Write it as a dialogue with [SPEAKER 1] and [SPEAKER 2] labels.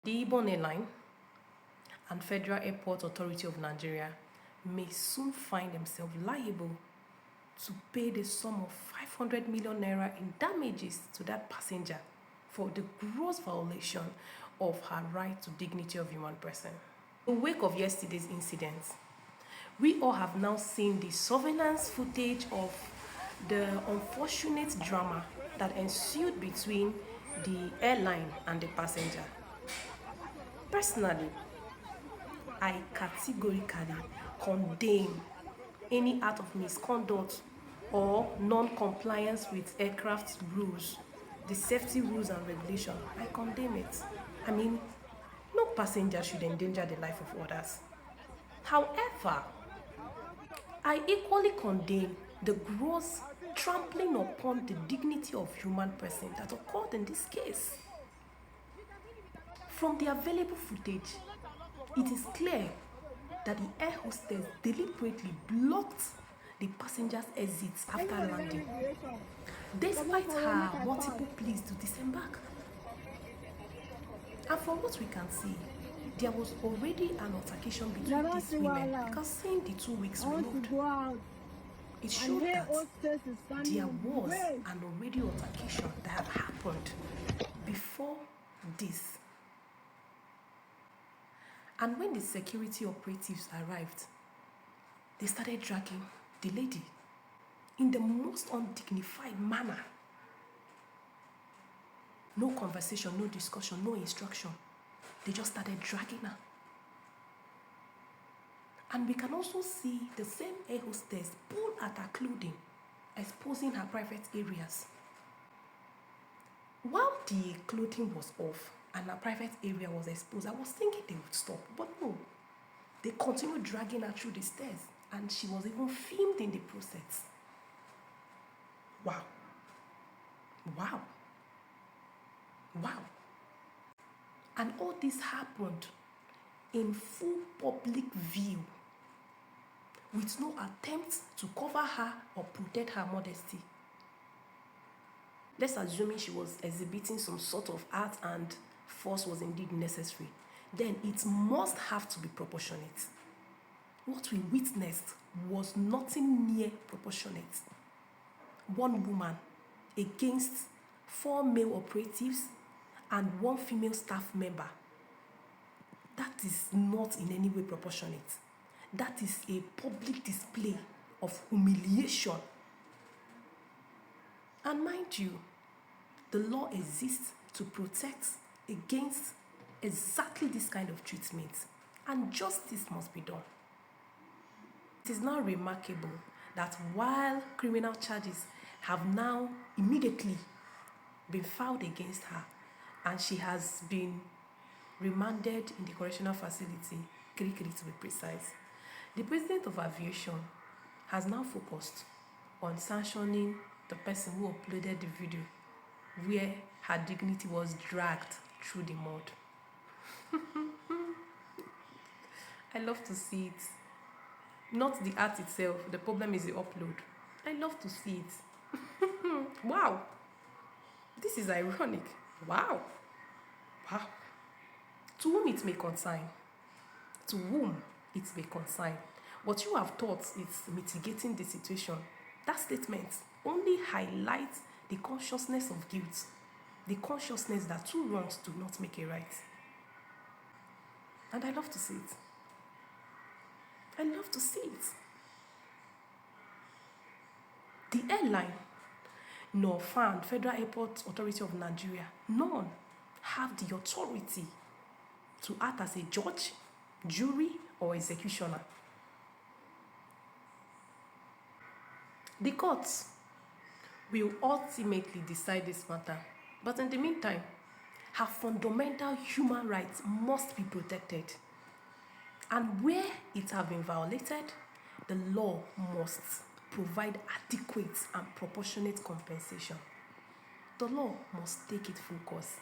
[SPEAKER 1] The Ibom Airline and Federal Airport Authority of Nigeria may soon find themselves liable to pay the sum of 500 million naira in damages to that passenger for the gross violation of her right to dignity of human person. In the wake of yesterday's incident, we all have now seen the surveillance footage of the unfortunate drama that ensued between the airline and the passenger. Personally, I categorically condemn any act of misconduct or non-compliance with aircraft rules, the safety rules and regulations. I condemn it. I mean, no passenger should endanger the life of others. However, I equally condemn the gross trampling upon the dignity of human person that occurred in this case. From the available footage, it is clear that the air hostess deliberately blocked the passenger's exits after landing, despite her multiple pleas to disembark. And from what we can see, there was already an altercation between these women because seeing the 2 weeks removed, it showed that there was an already altercation that had happened before this. And when the security operatives arrived, they started dragging the lady in the most undignified manner. No conversation, no discussion, no instruction. They just started dragging her. And we can also see the same air hostess pull at her clothing, exposing her private areas. While the clothing was off and her private area was exposed, I was thinking they would stop, but no. They continued dragging her through the stairs, and she was even filmed in the process. Wow. Wow. Wow. And all this happened in full public view, with no attempt to cover her or protect her modesty. Let's assume she was exhibiting some sort of art and force was indeed necessary. Then it must have to be proportionate. What we witnessed was nothing near proportionate. One woman against 4 male operatives and 1 female staff member. That is not in any way proportionate. That is a public display of humiliation. And mind you, the law exists to protect against exactly this kind of treatment, and justice must be done. It is now remarkable that while criminal charges have now immediately been filed against her, and she has been remanded in the correctional facility, Kirikiri to be precise, the President of Aviation has now focused on sanctioning the person who uploaded the video where her dignity was dragged through the mud. I love to see it. Not the art itself, the problem is the upload. I love to see it. Wow. This is ironic. Wow. Wow. To whom it may concern. To whom it may concern. What you have thought is mitigating the situation. That statement only highlights the consciousness of guilt. The consciousness that 2 wrongs do not make a right. And I love to see it. I love to see it. The airline, nor FAAN, Federal Airport Authority of Nigeria, none have the authority to act as a judge, jury, or executioner. The courts will ultimately decide this matter, but in the meantime, her fundamental human rights must be protected. And where it has been violated, the law must provide adequate and proportionate compensation. The law must take its full course.